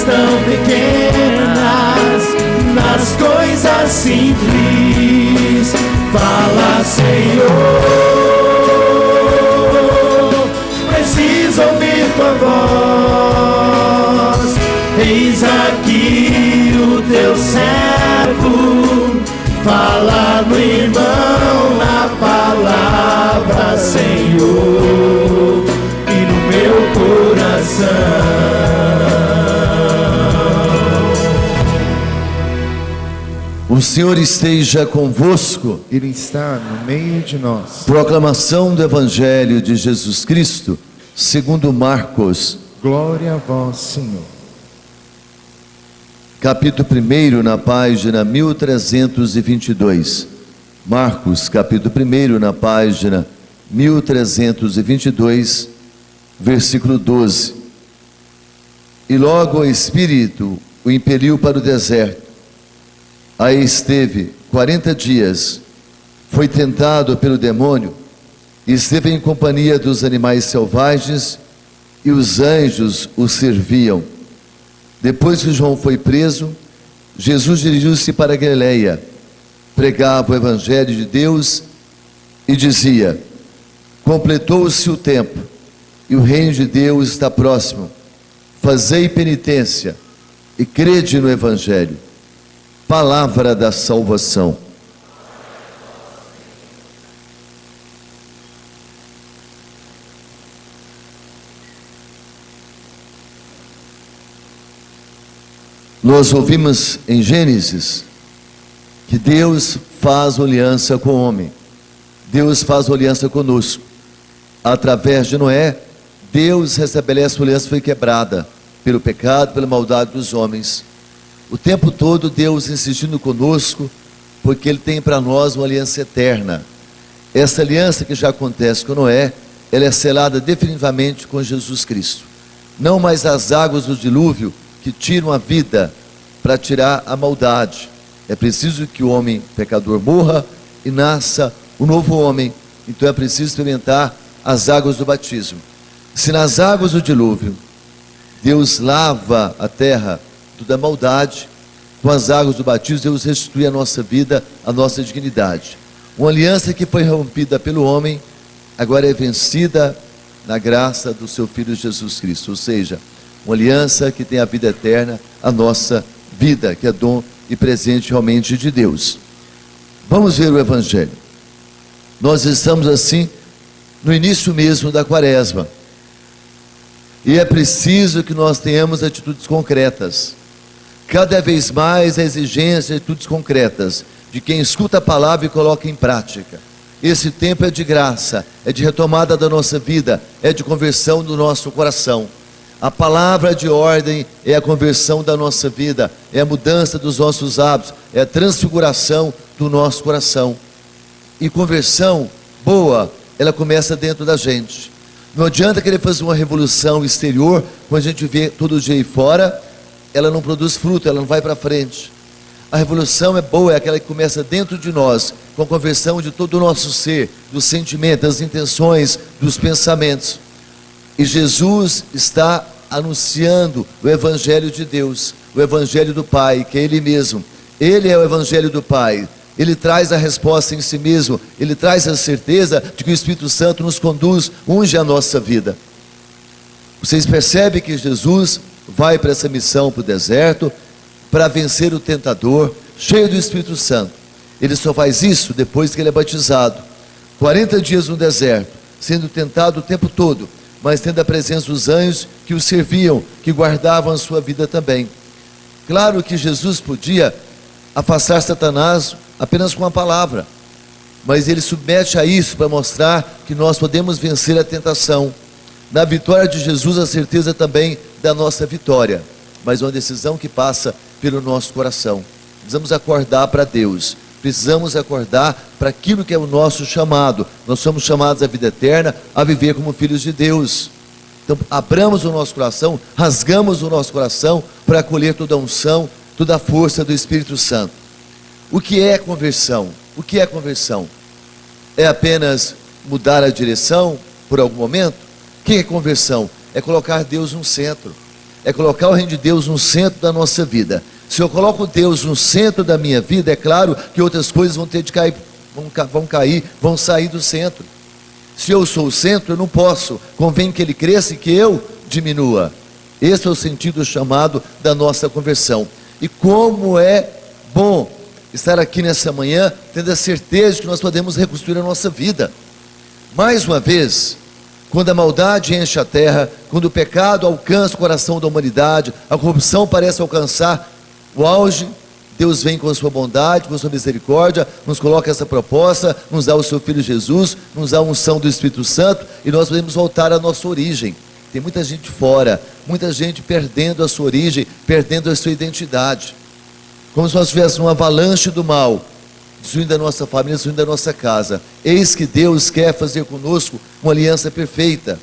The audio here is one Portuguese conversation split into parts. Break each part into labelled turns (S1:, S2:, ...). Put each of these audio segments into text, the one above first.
S1: tão pequenas, nas coisas simples. Fala, Senhor, preciso ouvir tua voz. Eis aqui o teu servo, fala no irmão na palavra, Senhor, e no meu coração.
S2: O Senhor esteja convosco.
S3: Ele está no meio de nós.
S2: Proclamação do Evangelho de Jesus Cristo, segundo Marcos.
S3: Glória a vós, Senhor.
S2: Capítulo 1, na página 1322. Marcos, capítulo 1, na página 1322, versículo 12. E logo o Espírito o impeliu para o deserto. Aí esteve 40 dias, foi tentado pelo demônio, e esteve em companhia dos animais selvagens, e os anjos o serviam. Depois que João foi preso, Jesus dirigiu-se para a Galileia, pregava o Evangelho de Deus e dizia: completou-se o tempo, e o reino de Deus está próximo. Fazei penitência e crede no Evangelho. Palavra da salvação. Nós ouvimos em Gênesis que Deus faz aliança com o homem. Deus faz aliança conosco. Através de Noé, Deus restabelece a aliança que foi quebrada pelo pecado, pela maldade dos homens. O tempo todo Deus insistindo conosco, porque Ele tem para nós uma aliança eterna. Essa aliança que já acontece com Noé, ela é selada definitivamente com Jesus Cristo. Não mais as águas do dilúvio que tiram a vida para tirar a maldade. É preciso que o homem pecador morra e nasça o novo homem. Então é preciso experimentar as águas do batismo. Se nas águas do dilúvio Deus lava a terra da maldade, com as águas do batismo Deus restitui a nossa vida, a nossa dignidade. Uma aliança que foi rompida pelo homem, agora é vencida na graça do seu Filho Jesus Cristo. Ou seja, uma aliança que tem a vida eterna, a nossa vida, que é dom e presente realmente de Deus. Vamos ver o Evangelho. Nós estamos assim no início mesmo da quaresma, e é preciso que nós tenhamos atitudes concretas. Cada vez mais a exigência de atitudes concretas, de quem escuta a palavra e coloca em prática. Esse tempo é de graça, é de retomada da nossa vida, é de conversão do nosso coração. A palavra de ordem é a conversão da nossa vida, é a mudança dos nossos hábitos, é a transfiguração do nosso coração. E conversão boa, ela começa dentro da gente. Não adianta querer fazer uma revolução exterior, quando a gente vê todo dia aí fora, ela não produz fruto, ela não vai para frente. A revolução é boa, é aquela que começa dentro de nós, com a conversão de todo o nosso ser, dos sentimentos, das intenções, dos pensamentos. E Jesus está anunciando o Evangelho de Deus, o Evangelho do Pai, que é Ele mesmo. Ele é o Evangelho do Pai. Ele traz a resposta em si mesmo, Ele traz a certeza de que o Espírito Santo nos conduz, unge a nossa vida. Vocês percebem que Jesus vai para essa missão, para o deserto, para vencer o tentador, cheio do Espírito Santo. Ele só faz isso depois que ele é batizado. 40 dias no deserto, sendo tentado o tempo todo, mas tendo a presença dos anjos que o serviam, que guardavam a sua vida também. Claro que Jesus podia afastar Satanás apenas com a palavra, mas ele submete a isso para mostrar que nós podemos vencer a tentação. Na vitória de Jesus, a certeza também da nossa vitória, mas uma decisão que passa pelo nosso coração. Precisamos acordar para Deus, precisamos acordar para aquilo que é o nosso chamado. Nós somos chamados à vida eterna, a viver como filhos de Deus. Então abramos o nosso coração, rasgamos o nosso coração para acolher toda a unção, toda a força do Espírito Santo. O que é conversão? O que é conversão? É apenas mudar a direção por algum momento? O que é conversão? É colocar Deus no centro. é colocar o reino de Deus no centro da nossa vida. Se eu coloco Deus no centro da minha vida, é claro que outras coisas vão ter de cair, vão sair do centro. Se eu sou o centro, eu não posso. Convém que Ele cresça e que eu diminua. Esse é o sentido chamado da nossa conversão. E como é bom estar aqui nessa manhã, tendo a certeza de que nós podemos reconstruir a nossa vida. Mais uma vez, quando a maldade enche a terra, quando o pecado alcança o coração da humanidade, a corrupção parece alcançar o auge, Deus vem com a sua bondade, com a sua misericórdia, nos coloca essa proposta, nos dá o seu Filho Jesus, nos dá a unção do Espírito Santo, e nós podemos voltar à nossa origem. Tem muita gente fora, muita gente perdendo a sua origem, perdendo a sua identidade, como se nós tivéssemos uma avalanche do mal, destruindo a nossa família, destruindo a nossa casa. Eis que Deus quer fazer conosco uma aliança perfeita,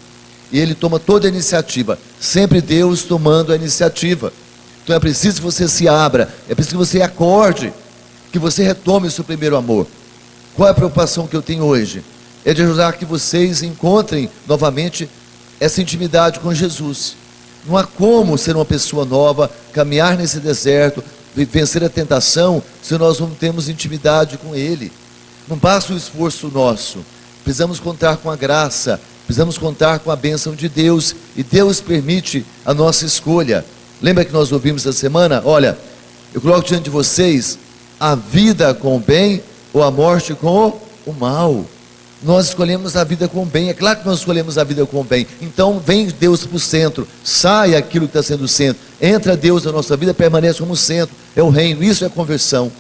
S2: e Ele toma toda a iniciativa, sempre Deus tomando a iniciativa. Então é preciso que você se abra, é preciso que você acorde, que você retome o seu primeiro amor. Qual é a preocupação que eu tenho hoje? É de ajudar que vocês encontrem novamente essa intimidade com Jesus. Não há como ser uma pessoa nova, caminhar nesse deserto, vencer a tentação, se nós não temos intimidade com Ele. Não basta o esforço nosso, precisamos contar com a graça, precisamos contar com a bênção de Deus, e Deus permite a nossa escolha. Lembra que nós ouvimos essa semana? Olha, eu coloco diante de vocês a vida com o bem ou a morte com o mal. Nós escolhemos a vida com o bem, é claro que nós escolhemos a vida com o bem. Então vem Deus para o centro, sai aquilo que está sendo o centro, entra Deus na nossa vida, permanece como centro, é o reino, isso é conversão.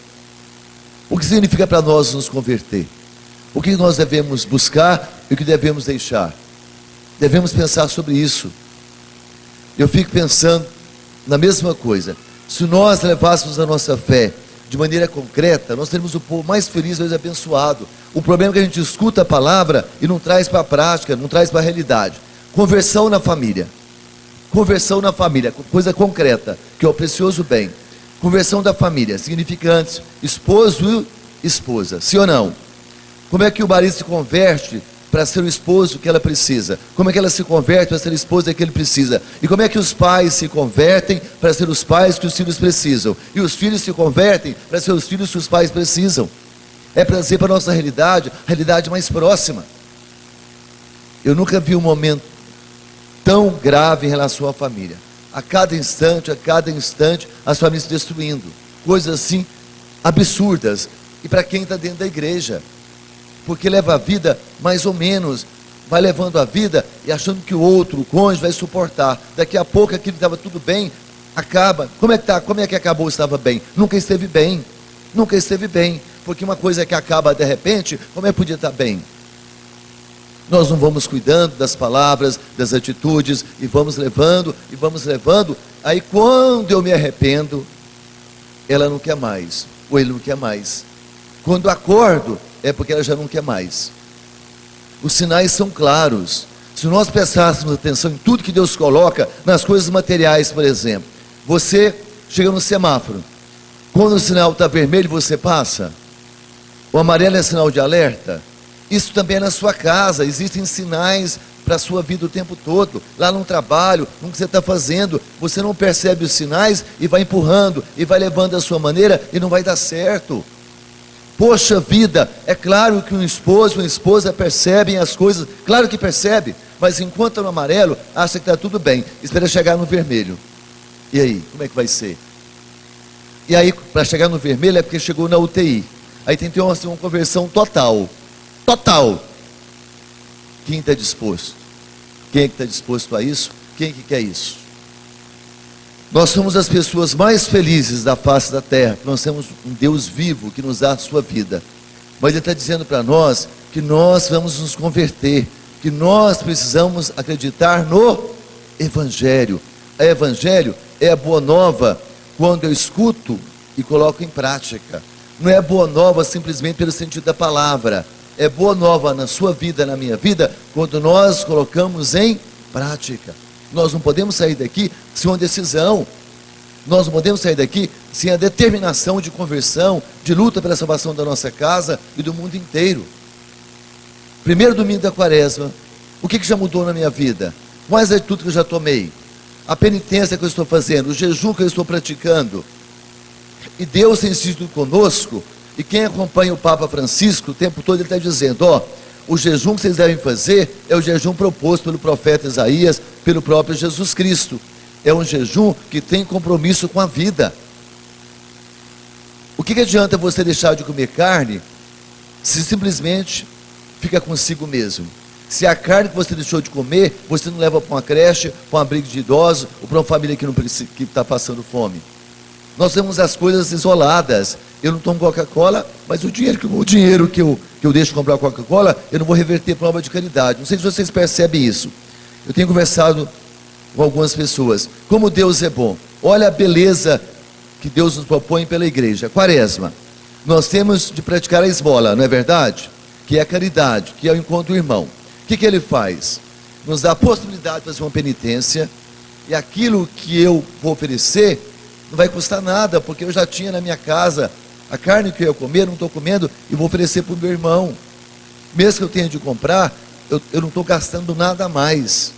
S2: O que significa para nós nos converter? O que nós devemos buscar e o que devemos deixar? Devemos pensar sobre isso. Eu fico pensando na mesma coisa. Se nós levássemos a nossa fé de maneira concreta, nós teríamos o povo mais feliz, mais abençoado. O problema é que a gente escuta a palavra e não traz para a prática, não traz para a realidade. Conversão na família. Conversão na família, coisa concreta, que é o precioso bem. Conversão da família, significa antes esposo e esposa, sim ou não? Como é que o marido se converte para ser o esposo que ela precisa? Como é que ela se converte para ser a esposa que ele precisa? E como é que os pais se convertem para ser os pais que os filhos precisam? E os filhos se convertem para ser os filhos que os pais precisam? É trazer para a nossa realidade, a realidade mais próxima. Eu nunca vi um momento tão grave em relação à família. A cada instante, as famílias se destruindo. Coisas assim, absurdas. E para quem está dentro da igreja, porque leva a vida mais ou menos, vai levando a vida e achando que o outro, o cônjuge, vai suportar. Daqui a pouco aquilo que estava tudo bem, acaba. Como é que acabou? Estava bem? Nunca esteve bem. Nunca esteve bem. Porque uma coisa que acaba de repente, como é que podia estar bem? Nós não vamos cuidando das palavras, das atitudes, e vamos levando, aí quando eu me arrependo, ela não quer mais, ou ele não quer mais. Quando acordo, é porque ela já não quer mais. Os sinais são claros. Se nós prestássemos atenção em tudo que Deus coloca, nas coisas materiais, por exemplo, você chega no semáforo, quando o sinal está vermelho, você passa. O amarelo é sinal de alerta. Isso também é na sua casa, existem sinais para a sua vida o tempo todo, lá no trabalho, no que você está fazendo, você não percebe os sinais e vai empurrando, e vai levando a sua maneira, e não vai dar certo. Poxa vida, é claro que um esposo e uma esposa percebem as coisas, claro que percebe, mas enquanto está no amarelo, acha que está tudo bem, espera chegar no vermelho. E aí, como é que vai ser? E aí, para chegar no vermelho é porque chegou na UTI, aí tem que ter uma conversão total. Quem está disposto? Quem é que está disposto a isso? Quem é que quer isso? Nós somos as pessoas mais felizes da face da terra, que nós temos um Deus vivo que nos dá a sua vida. Mas Ele está dizendo para nós que nós vamos nos converter, que nós precisamos acreditar no Evangelho. O Evangelho é a boa nova quando eu escuto e coloco em prática. Não é boa nova simplesmente pelo sentido da palavra. É boa nova na sua vida, na minha vida, quando nós colocamos em prática. Nós não podemos sair daqui sem uma decisão. Nós não podemos sair daqui sem a determinação de conversão, de luta pela salvação da nossa casa e do mundo inteiro. Primeiro domingo da quaresma, o que já mudou na minha vida? Quais atitudes que eu já tomei? a penitência que eu estou fazendo, o jejum que eu estou praticando. E Deus tem sido conosco, e quem acompanha o Papa Francisco, o tempo todo ele está dizendo, o jejum que vocês devem fazer é o jejum proposto pelo profeta Isaías, pelo próprio Jesus Cristo. É um jejum que tem compromisso com a vida. O que adianta você deixar de comer carne, se simplesmente fica consigo mesmo? Se a carne que você deixou de comer, você não leva para uma creche, para um abrigo de idosos, ou para uma família que está passando fome. Nós temos as coisas isoladas. Eu não tomo Coca-Cola, mas o dinheiro que eu deixo comprar Coca-Cola, eu não vou reverter para uma obra de caridade. Não sei se vocês percebem isso. Eu tenho conversado com algumas pessoas. Como Deus é bom. Olha a beleza que Deus nos propõe pela igreja. Quaresma. Nós temos de praticar a esmola, não é verdade? Que é a caridade, que é o encontro do irmão. O que ele faz? Nos dá a possibilidade de fazer uma penitência, e aquilo que eu vou oferecer não vai custar nada, porque eu já tinha na minha casa a carne que eu ia comer, não estou comendo, e vou oferecer para o meu irmão. Mesmo que eu tenha de comprar, eu não estou gastando nada a mais.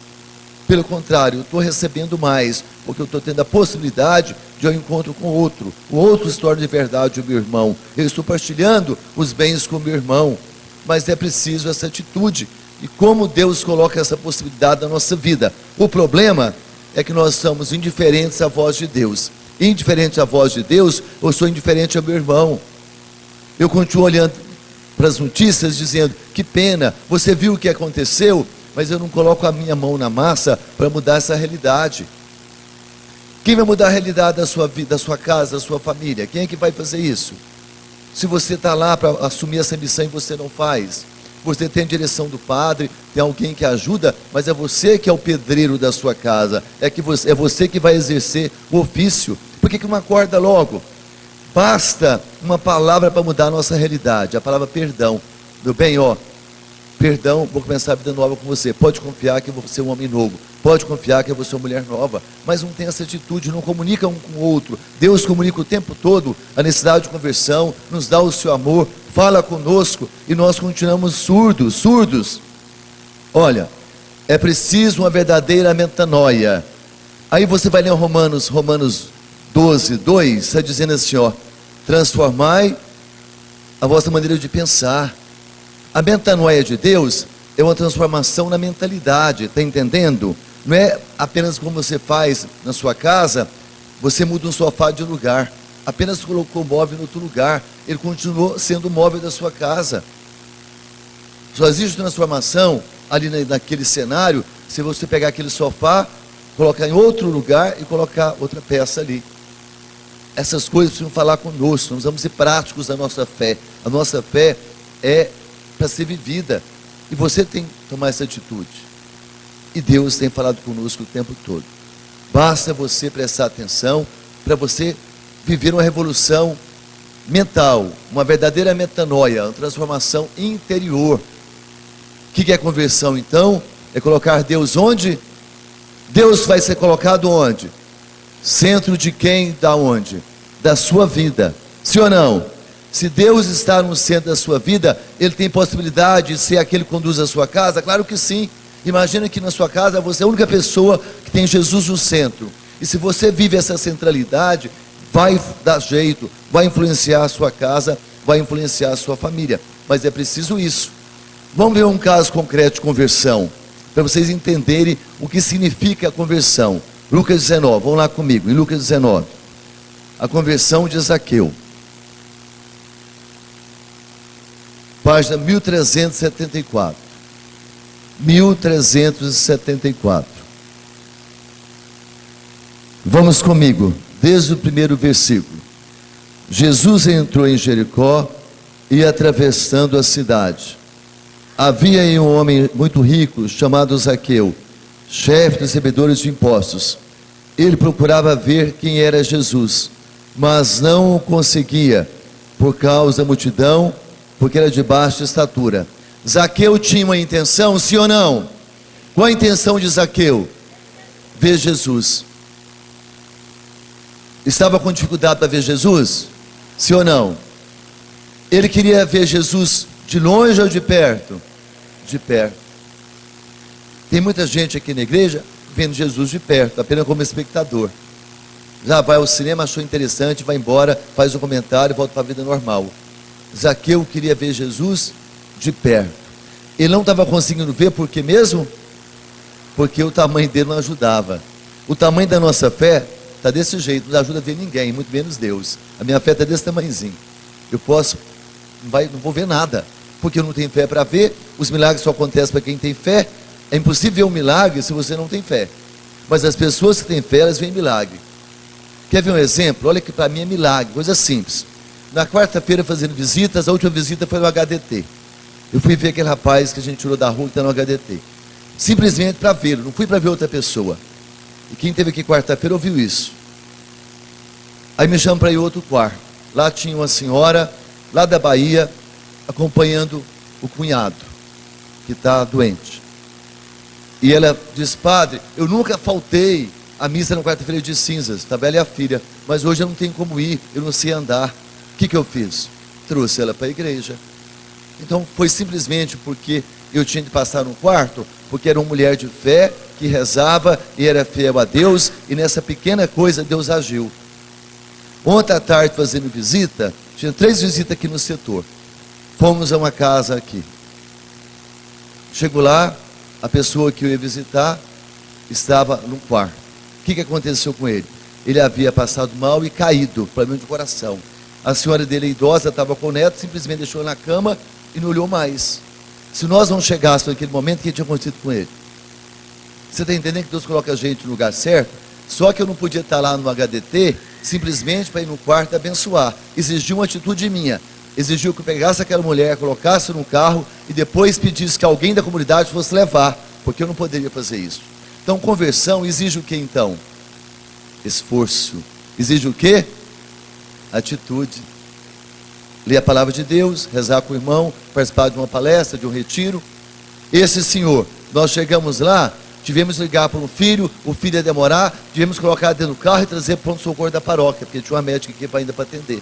S2: Pelo contrário, eu estou recebendo mais, porque eu estou tendo a possibilidade de um encontro com outro. O outro se torna de verdade o meu irmão. Eu estou partilhando os bens com o meu irmão. Mas é preciso essa atitude. E como Deus coloca essa possibilidade na nossa vida? O problema é que nós somos indiferentes à voz de Deus. Indiferente à voz de Deus, eu sou indiferente ao meu irmão. Eu continuo olhando para as notícias dizendo, que pena, você viu o que aconteceu, mas eu não coloco a minha mão na massa para mudar essa realidade. Quem vai mudar a realidade da sua vida, da sua casa, da sua família? Quem é que vai fazer isso? Se você está lá para assumir essa missão e você não faz, você tem a direção do padre, tem alguém que ajuda, mas é você que é o pedreiro da sua casa, é você que vai exercer o ofício. Por que não acorda logo? Basta uma palavra para mudar a nossa realidade, a palavra perdão. Meu bem, perdão, vou começar a vida nova com você. Pode confiar que eu vou ser um homem novo. Pode confiar que eu vou ser uma mulher nova. Mas não tem essa atitude, não comunica um com o outro. Deus comunica o tempo todo a necessidade de conversão, nos dá o seu amor, fala conosco e nós continuamos surdos. Olha, é preciso uma verdadeira metanoia. Aí você vai ler Romanos 12, 2, está dizendo assim, transformai a vossa maneira de pensar. A metanoia de Deus é uma transformação na mentalidade, está entendendo? Não é apenas como você faz na sua casa, você muda um sofá de lugar, apenas colocou o móvel em outro lugar, ele continuou sendo o móvel da sua casa. Só existe transformação ali naquele cenário, se você pegar aquele sofá, colocar em outro lugar e colocar outra peça ali. Essas coisas precisam falar conosco, nós vamos ser práticos da nossa fé. A nossa fé é para ser vivida, e você tem que tomar essa atitude, e Deus tem falado conosco o tempo todo. Basta você prestar atenção, para você viver uma revolução mental, uma verdadeira metanoia, uma transformação interior. O que é conversão então? É colocar Deus onde? Deus vai ser colocado onde? Centro de quem? Da onde? Da sua vida, sim ou não? Se Deus está no centro da sua vida, Ele tem possibilidade de ser aquele que conduz a sua casa? Claro que sim. Imagina que na sua casa você é a única pessoa que tem Jesus no centro. E se você vive essa centralidade, vai dar jeito, vai influenciar a sua casa, vai influenciar a sua família. Mas é preciso isso. Vamos ver um caso concreto de conversão, para vocês entenderem o que significa a conversão. Lucas 19, vamos lá comigo, em Lucas 19. A conversão de Zaqueu. Página 1374. 1374. Vamos comigo, desde o primeiro versículo. Jesus entrou em Jericó e ia atravessando a cidade. Havia aí um homem muito rico, chamado Zaqueu, chefe dos recebedores de impostos. Ele procurava ver quem era Jesus, mas não o conseguia, por causa da multidão, porque era de baixa estatura. Zaqueu tinha uma intenção, sim ou não? Qual a intenção de Zaqueu? Ver Jesus. Estava com dificuldade para ver Jesus? Sim ou não? Ele queria ver Jesus de longe ou de perto? De perto. Tem muita gente aqui na igreja vendo Jesus de perto, apenas como espectador. Já vai ao cinema, achou interessante, vai embora, faz um comentário e volta para a vida normal. Zaqueu queria ver Jesus de perto. Ele não estava conseguindo ver, por quê mesmo? Porque o tamanho dele não ajudava. O tamanho da nossa fé está desse jeito, não ajuda a ver ninguém, muito menos Deus. A minha fé está desse tamanhozinho. Eu posso, não vou ver nada, porque eu não tenho fé para ver. Os milagres só acontecem para quem tem fé. É impossível ver um milagre se você não tem fé. Mas as pessoas que têm fé, elas veem milagre. Quer ver um exemplo? Olha que para mim é milagre, coisa simples. Na quarta-feira, fazendo visitas, a última visita foi no HDT. Eu fui ver aquele rapaz que a gente tirou da rua que está no HDT. Simplesmente para vê-lo, não fui para ver outra pessoa. E quem esteve aqui quarta-feira ouviu isso. Aí me chamam para ir outro quarto. Lá tinha uma senhora, lá da Bahia, acompanhando o cunhado, que está doente. E ela diz: padre, eu nunca faltei a missa na quarta-feira de cinzas, está velha a filha, mas hoje eu não tenho como ir, eu não sei andar. O que eu fiz? Trouxe ela para a igreja. Então foi simplesmente porque eu tinha de passar no quarto, porque era uma mulher de fé, que rezava e era fiel a Deus, e nessa pequena coisa Deus agiu. Ontem à tarde, fazendo visita, tinha 3 visitas aqui no setor. Fomos a uma casa aqui. Chego lá, a pessoa que eu ia visitar estava no quarto. O que aconteceu com ele? Ele havia passado mal e caído, problema de coração. A senhora dele, idosa, estava com o neto, simplesmente deixou ele na cama e não olhou mais. Se nós não chegássemos naquele momento, o que tinha acontecido com ele? Você está entendendo que Deus coloca a gente no lugar certo? Só que eu não podia estar lá no HDT, simplesmente para ir no quarto e abençoar. Exigiu uma atitude minha. Exigiu que eu pegasse aquela mulher, colocasse no carro e depois pedisse que alguém da comunidade fosse levar, porque eu não poderia fazer isso. Então, conversão exige o que então? Esforço. Exige o quê? Atitude. Ler a palavra de Deus, rezar com o irmão, participar de uma palestra, de um retiro. Esse senhor, nós chegamos lá, tivemos que ligar para um filho, o filho ia demorar, tivemos que colocar dentro do carro e trazer para o pronto-socorro da paróquia, porque tinha uma médica aqui ainda para atender.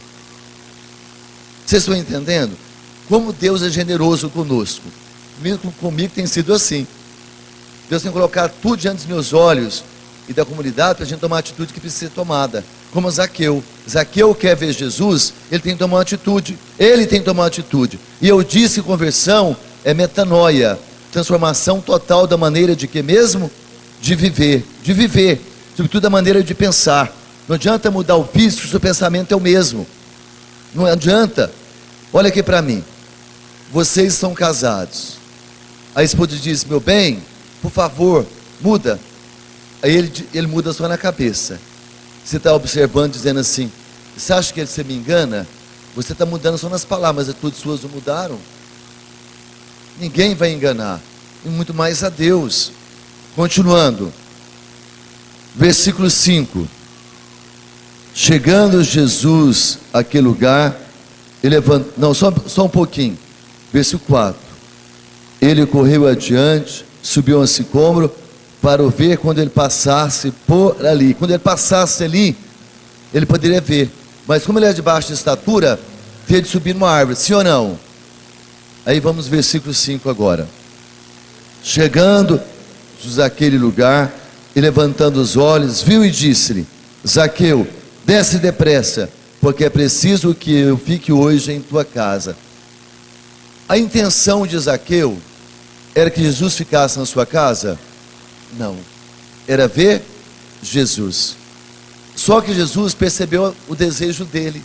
S2: Vocês estão entendendo? Como Deus é generoso conosco. Mesmo comigo tem sido assim. Deus tem colocado tudo diante dos meus olhos e da comunidade para a gente tomar a atitude que precisa ser tomada. Como Zaqueu. Zaqueu quer ver Jesus, ele tem que tomar uma atitude. Ele tem que tomar uma atitude. E eu disse que conversão é metanoia, transformação total da maneira de que mesmo? De viver. De viver. Sobretudo da maneira de pensar. Não adianta mudar o físico se o pensamento é o mesmo. Não adianta. Olha aqui para mim. Vocês são casados. A esposa diz: meu bem, por favor, muda. Aí ele muda só na cabeça. Você está observando, dizendo assim: você acha que você me engana? Você está mudando só nas palavras, as atitudes suas não mudaram. Ninguém vai enganar, e muito mais a Deus. Continuando, versículo 5. Chegando Jesus àquele lugar, ele levantou, não, só um pouquinho, versículo 4. Ele correu adiante, subiu a um sicômoro, para o ver quando ele passasse por ali. Quando ele passasse ali, ele poderia ver. Mas como ele é de baixa estatura, teve de subir numa árvore, sim ou não? Aí vamos versículo 5 agora. Chegando àquele lugar, e levantando os olhos, viu e disse-lhe: Zaqueu, desce depressa, porque é preciso que eu fique hoje em tua casa. A intenção de Zaqueu era que Jesus ficasse na sua casa? Não, era ver Jesus. Só que Jesus percebeu o desejo dele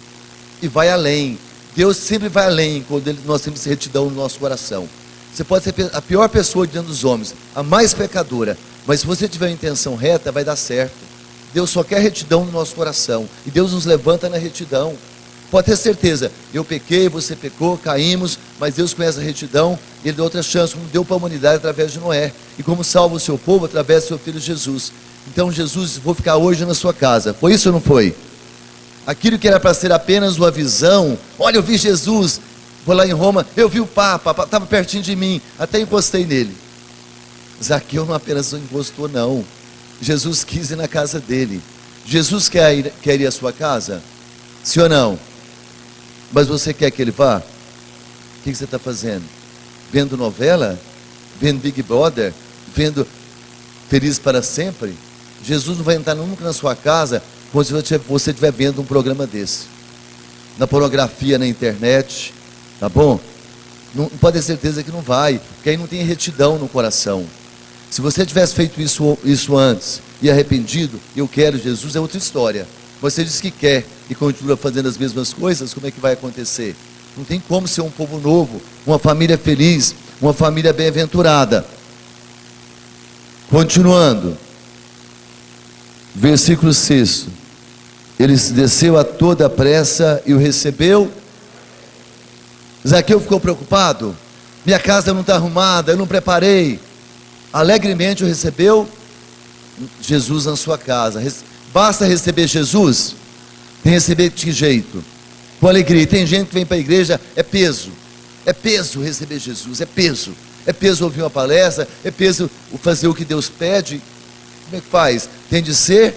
S2: e vai além. Deus sempre vai além quando nós temos retidão no nosso coração. Você pode ser a pior pessoa diante dos homens, a mais pecadora, mas se você tiver uma intenção reta, vai dar certo. Deus só quer retidão no nosso coração, e Deus nos levanta na retidão. Pode ter certeza, eu pequei, você pecou, caímos, mas Deus conhece a retidão, e Ele deu outra chance, como deu para a humanidade através de Noé, e como salva o seu povo através do seu filho Jesus. Então Jesus, vou ficar hoje na sua casa. Foi isso ou não foi? Aquilo que era para ser apenas uma visão, olha, eu vi Jesus, vou lá em Roma, eu vi o Papa estava pertinho de mim, até encostei nele. Zaqueu não apenas encostou, não. Jesus quis ir na casa dele. Jesus quer ir à sua casa? Sim ou não? Mas você quer que ele vá? O que você está fazendo? Vendo novela? Vendo Big Brother? Vendo feliz para sempre, Jesus não vai entrar nunca na sua casa quando você estiver vendo um programa desse. Na pornografia, na internet, tá bom? Não pode ter certeza que não vai, porque aí não tem retidão no coração. Se você tivesse feito isso antes e arrependido, eu quero Jesus, é outra história. Você diz que quer e continua fazendo as mesmas coisas, como é que vai acontecer? Não tem como ser um povo novo, uma família feliz, uma família bem-aventurada. Continuando, versículo 6. Ele desceu a toda pressa e o recebeu. Zaqueu ficou preocupado. Minha casa não está arrumada, eu não preparei. Alegremente o recebeu Jesus na sua casa. Basta receber Jesus? Tem que receber de que jeito? Com alegria. Tem gente que vem para a igreja, é peso receber Jesus, é peso ouvir uma palestra, é peso fazer o que Deus pede. Como é que faz? Tem de ser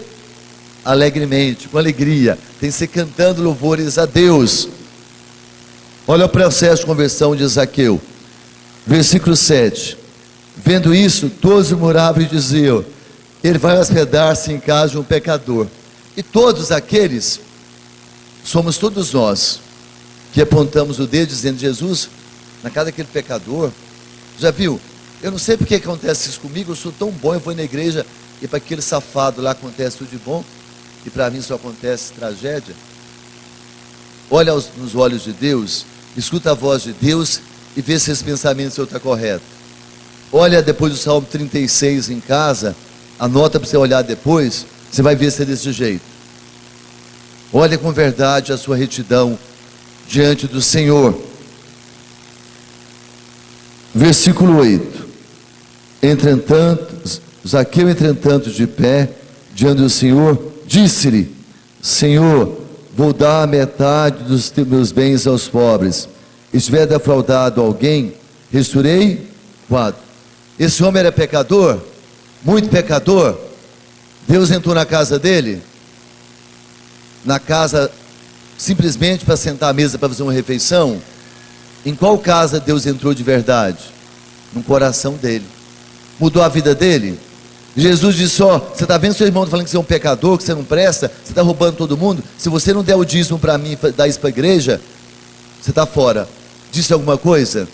S2: alegremente, com alegria, tem que ser cantando louvores a Deus. Olha o processo de conversão de Zaqueu, versículo 7. Vendo isso, todos murmuravam e diziam: ele vai hospedar-se em casa de um pecador. E todos aqueles, somos todos nós, que apontamos o dedo dizendo: Jesus, na casa daquele pecador. Já viu? Eu não sei porque acontece isso comigo, eu sou tão bom, eu vou na igreja e para aquele safado lá acontece tudo de bom, e para mim só acontece tragédia. Olha nos olhos de Deus, escuta a voz de Deus e vê se esse pensamento seu está correto. Olha depois do Salmo 36 em casa, anota para você olhar depois, você vai ver se é desse jeito. Olha com verdade a sua retidão diante do Senhor. Versículo 8. Entretanto, Zaqueu, entretanto, de pé diante do Senhor, disse-lhe: Senhor, vou dar a metade dos meus bens aos pobres. E se tiver defraudado alguém, resturei 4. Esse homem era pecador, muito pecador. Deus entrou na casa dele, na casa simplesmente para sentar à mesa para fazer uma refeição. Em qual casa Deus entrou de verdade? No coração dele. Mudou a vida dele. Jesus disse: ó, você está vendo seu irmão falando que você é um pecador, que você não presta, você está roubando todo mundo? Se você não der o dízimo para mim, dar isso para a igreja, você está fora. Disse alguma coisa?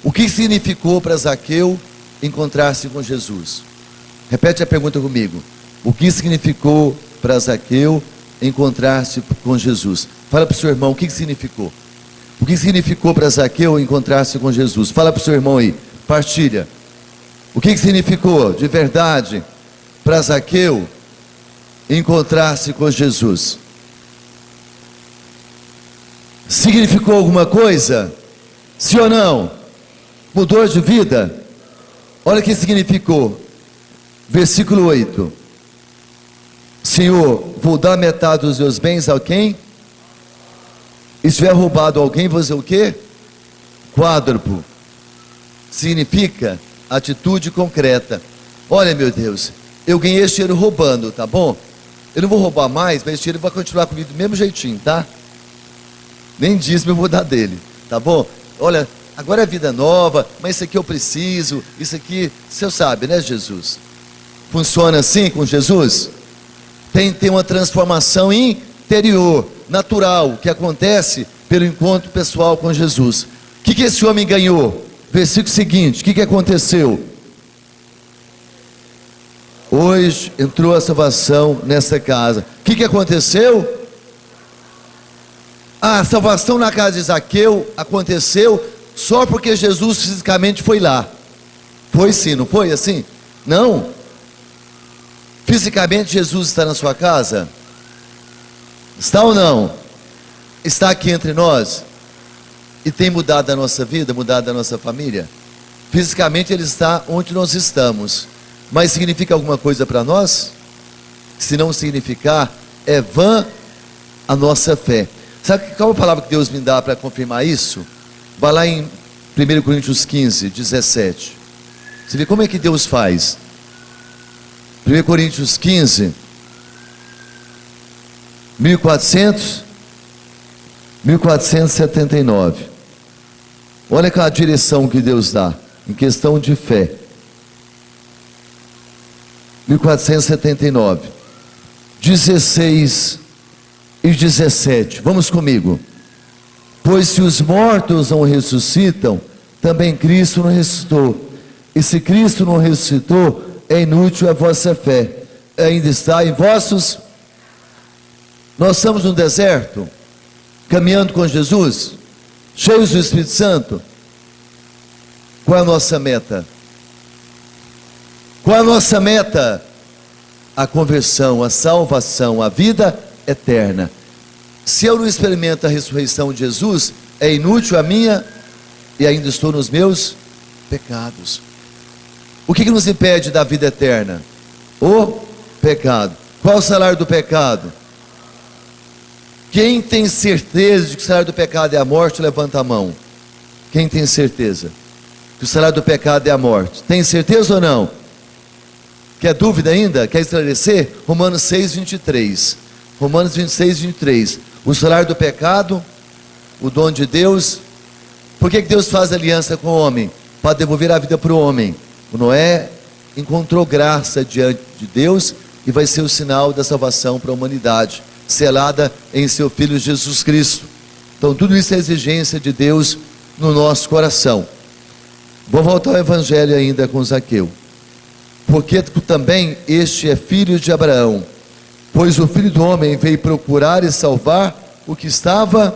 S2: O que significou para Zaqueu encontrar-se com Jesus? Repete a pergunta comigo. O que significou para Zaqueu encontrar-se com Jesus? Fala para o seu irmão, o que significou? O que significou para Zaqueu encontrar-se com Jesus? Fala para o seu irmão aí, partilha. O que significou de verdade para Zaqueu encontrar-se com Jesus? Significou alguma coisa? Sim ou não? Mudou de vida? Olha o que significou. Versículo 8. Senhor, vou dar metade dos meus bens a quem? E se tiver roubado alguém, vou fazer o quê? Quádruplo. Significa atitude concreta. Olha, meu Deus, eu ganhei esse dinheiro roubando, tá bom? Eu não vou roubar mais, mas esse dinheiro vai continuar comigo do mesmo jeitinho, tá? Nem dízimo eu vou dar dele, tá bom? Olha, agora é vida nova, mas isso aqui eu preciso, isso aqui, o senhor sabe, né, Jesus? Funciona assim com Jesus? Tem uma transformação interior, natural, que acontece pelo encontro pessoal com Jesus. O que esse homem ganhou? Versículo seguinte, o que aconteceu? Hoje entrou a salvação nessa casa. O que aconteceu? A salvação na casa de Zaqueu aconteceu só porque Jesus fisicamente foi lá. Foi sim, não foi assim? Não. Fisicamente Jesus está na sua casa? Está ou não? Está aqui entre nós? E tem mudado a nossa vida, mudado a nossa família? Fisicamente Ele está onde nós estamos. Mas significa alguma coisa para nós? Se não significar, é vã a nossa fé. Sabe qual é a palavra que Deus me dá para confirmar isso? Vai lá em 1 Coríntios 15, 17. Você vê como é que Deus faz. 1 Coríntios 15, 1479. Olha qual a direção que Deus dá em questão de fé. 1479, 16 e 17. Vamos comigo. Pois se os mortos não ressuscitam, também Cristo não ressuscitou. E se Cristo não ressuscitou, é inútil a vossa fé. Ainda está em vossos. Nós estamos no deserto, caminhando com Jesus, cheios do Espírito Santo. Qual é a nossa meta? Qual é a nossa meta? A conversão, a salvação, a vida eterna. Se eu não experimento a ressurreição de Jesus, é inútil a minha, e ainda estou nos meus pecados. O que nos impede da vida eterna? O pecado. Qual é o salário do pecado? Quem tem certeza de que o salário do pecado é a morte, levanta a mão. Quem tem certeza que o salário do pecado é a morte? Tem certeza ou não? Quer dúvida ainda? Quer esclarecer? Romanos 6, 23. Romanos 26, 23. O salário do pecado, o dom de Deus. Por que Deus faz aliança com o homem? Para devolver a vida para o homem. O Noé encontrou graça diante de Deus e vai ser o sinal da salvação para a humanidade, selada em seu Filho Jesus Cristo. Então tudo isso é exigência de Deus no nosso coração. Vou voltar ao Evangelho ainda com Zaqueu. Porque também este é filho de Abraão, pois o Filho do Homem veio procurar e salvar o que estava.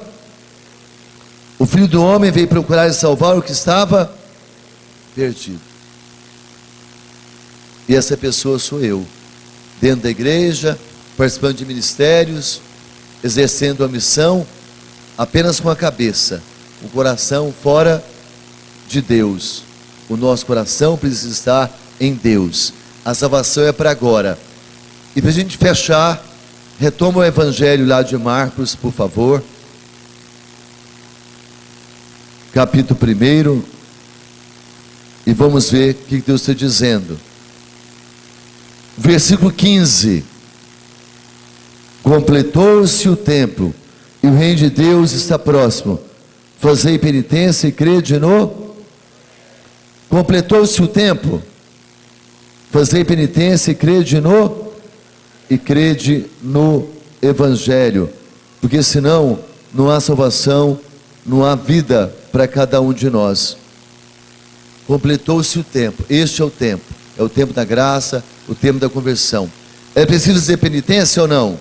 S2: O Filho do Homem veio procurar e salvar o que estava perdido. E essa pessoa sou eu, dentro da igreja, participando de ministérios, exercendo a missão, apenas com a cabeça, o coração fora de Deus. O nosso coração precisa estar em Deus. A salvação é para agora. E para a gente fechar, retoma o Evangelho lá de Marcos, por favor. Capítulo 1. E vamos ver o que Deus está dizendo. Versículo 15. Completou-se o tempo, e o reino de Deus está próximo. Fazei penitência e crede no. Completou-se o tempo. Fazei penitência e crede no. E crede no Evangelho. Porque senão não há salvação, não há vida para cada um de nós. Completou-se o tempo. Este é o tempo. É o tempo da graça, o tempo da conversão. É preciso dizer penitência ou não?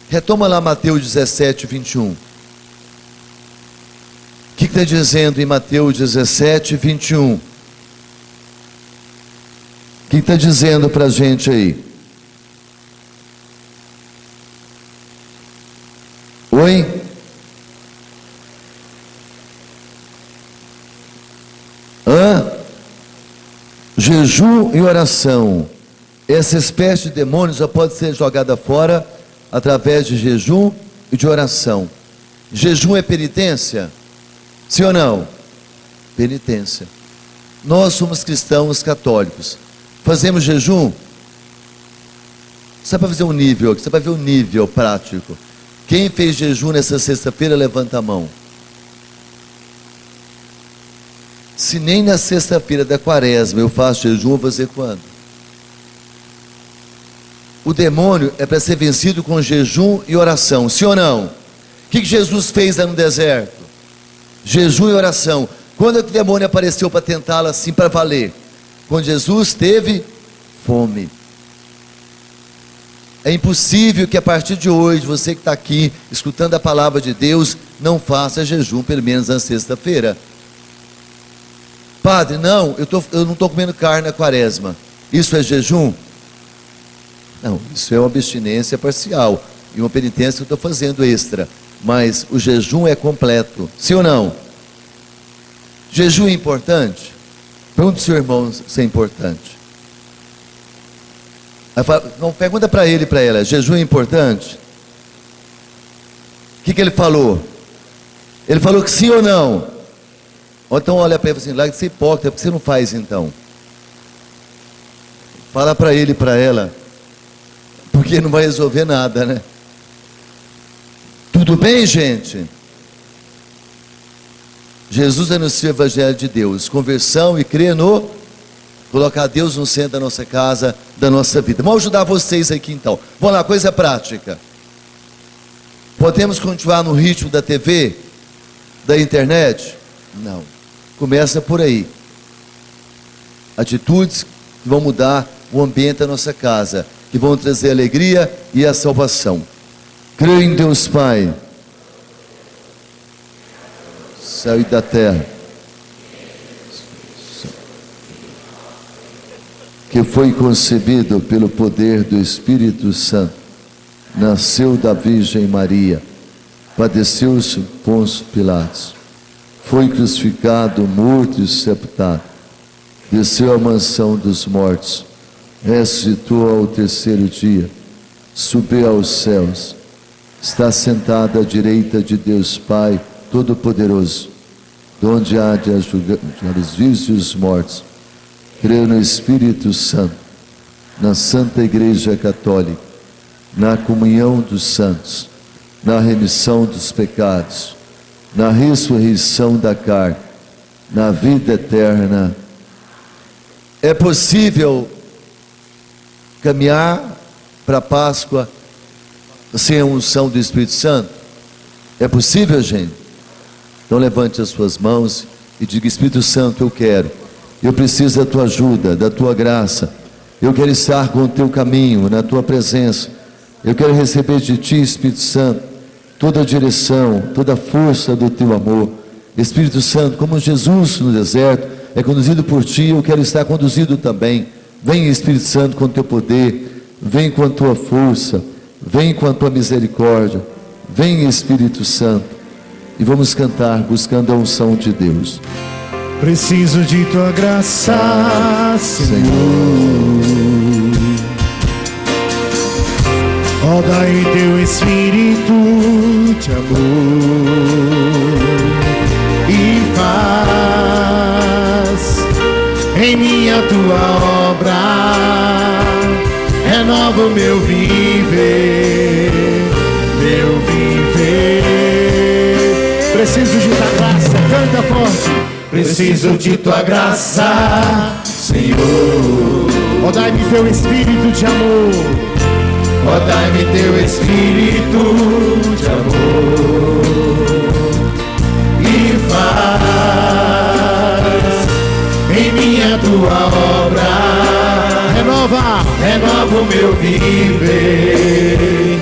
S2: Retoma lá Mateus 17, 21. O que está dizendo em Mateus 17, 21? O que está dizendo para a gente aí? Oi? Jejum e oração. Essa espécie de demônio já pode ser jogada fora através de jejum e de oração. Jejum é penitência? Sim ou não? Penitência. Nós somos cristãos católicos. Fazemos jejum? Só para fazer um nível aqui, só para ver um nível prático. Quem fez jejum nessa sexta-feira, levanta a mão. Se nem na sexta-feira da quaresma eu faço jejum, vou fazer quando? O demônio é para ser vencido com jejum e oração, sim ou não? O que Jesus fez lá no deserto? Jejum e oração. Quando é que o demônio apareceu para tentá-lo assim para valer? Quando Jesus teve fome. É impossível que a partir de hoje, você que está aqui, escutando a palavra de Deus, não faça jejum, pelo menos na sexta-feira. Padre, não, eu não estou comendo carne na quaresma. Isso é jejum? Não, isso é uma abstinência parcial. E uma penitência que eu estou fazendo extra. Mas o jejum é completo. Sim ou não? Jejum é importante? Pergunta ao seu irmão se é importante. Não, pergunta para ele e para ela. Jejum é importante? O que ele falou? Ele falou que sim ou não? Ou então olha para ele e fala assim, larga de ser hipócrita, por que você não faz então? Fala para ele e para ela, porque não vai resolver nada, né? Tudo bem, gente? Jesus anuncia o Evangelho de Deus, conversão e crer no Colocar Deus no centro da nossa casa, da nossa vida. Vamos ajudar vocês aqui então. Vamos lá, coisa prática. Podemos continuar no ritmo da TV, da internet? Não. Começa por aí. Atitudes que vão mudar o ambiente da nossa casa, que vão trazer alegria e a salvação. Creio em Deus Pai, céu e da terra, que foi concebido pelo poder do Espírito Santo, nasceu da Virgem Maria, padeceu-se Pôncio Pilatos, foi crucificado, morto e sepultado, desceu à mansão dos mortos, ressuscitou ao terceiro dia, subiu aos céus, está sentado à direita de Deus Pai Todo-Poderoso, donde há de julgar os vivos e os mortos. Creio no Espírito Santo, na Santa Igreja Católica, na comunhão dos santos, na remissão dos pecados, na ressurreição da carne, na vida eterna. É possível caminhar para a Páscoa sem a unção do Espírito Santo? É possível, gente? Então levante as suas mãos e diga: Espírito Santo, eu preciso da tua ajuda, da tua graça. Eu quero estar com o teu caminho, na tua presença. Eu quero receber de ti, Espírito Santo, toda a direção, toda a força do teu amor. Espírito Santo, como Jesus no deserto é conduzido por ti, eu quero estar conduzido também. Vem, Espírito Santo, com o teu poder, vem com a tua força, vem com a tua misericórdia, vem, Espírito Santo, e vamos cantar buscando a unção de Deus.
S3: Preciso de tua graça, Senhor. Roda em teu Espírito de amor e faz em mim a tua obra, renova o meu viver, meu viver. Preciso de tua graça, canta forte. Preciso de tua graça, Senhor. Rodai-me teu Espírito de amor,
S1: Rodai-me teu Espírito de amor e faz em mim a tua obra, renova o meu viver,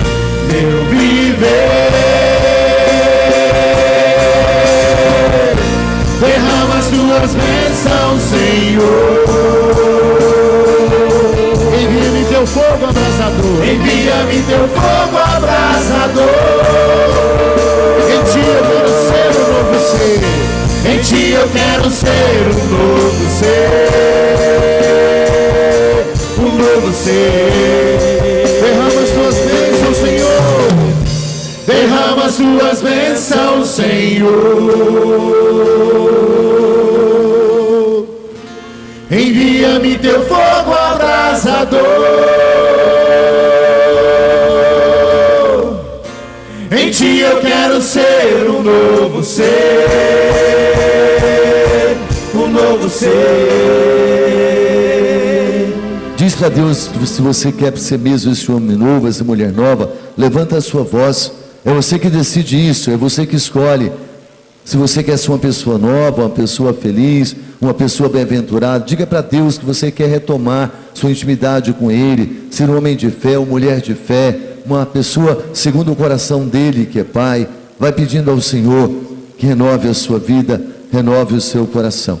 S1: meu viver. Derrama as tuas bênçãos, Senhor.
S3: envia-me teu fogo abrasador,
S1: Envia-me teu fogo abrasador.
S3: em ti eu quero ser um novo ser,
S1: Em ti eu quero ser um novo ser, um novo ser.
S3: derrama as tuas bênçãos, Senhor.
S1: Derrama as tuas bênçãos, Senhor. Envia-me teu fogo abrasador. Em ti eu quero ser um novo ser, um novo ser.
S2: Diz para Deus, se você quer ser mesmo esse homem novo, essa mulher nova, levanta a sua voz. É você que decide isso, é você que escolhe. Se você quer ser uma pessoa nova, uma pessoa feliz, uma pessoa bem-aventurada, diga para Deus que você quer retomar sua intimidade com Ele, ser um homem de fé, uma mulher de fé, uma pessoa segundo o coração dEle, que é Pai. Vai pedindo ao Senhor que renove a sua vida, renove o seu coração.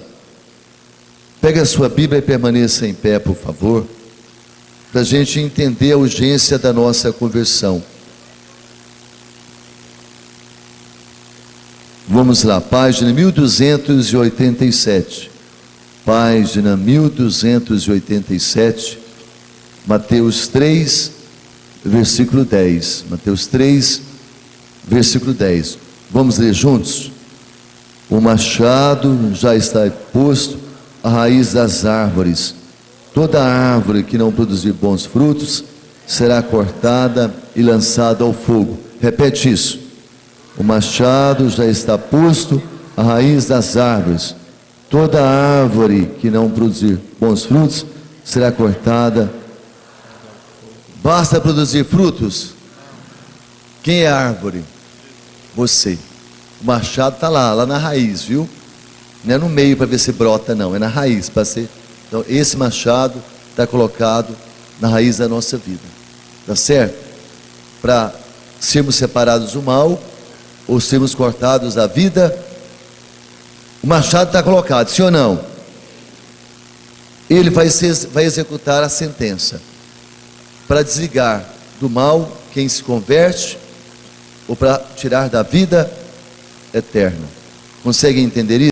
S2: Pega a sua Bíblia e permaneça em pé, por favor, para a gente entender a urgência da nossa conversão. Vamos lá, página 1287. Página 1287, Mateus 3, versículo 10. Mateus 3, versículo 10. Vamos ler juntos? O machado já está posto à raiz das árvores. Toda árvore que não produzir bons frutos será cortada e lançada ao fogo. Repete isso. O machado já está posto à raiz das árvores. Toda árvore que não produzir bons frutos será cortada. Basta produzir frutos. Quem é a árvore? Você. O machado está lá na raiz, viu? Não é no meio para ver se brota, não. É na raiz para ser. Então, esse machado está colocado na raiz da nossa vida. Tá certo? Para sermos separados do mal ou sermos cortados da vida. O machado está colocado, sim ou não? Ele vai executar a sentença para desligar do mal quem se converte ou para tirar da vida eterna. Conseguem entender isso?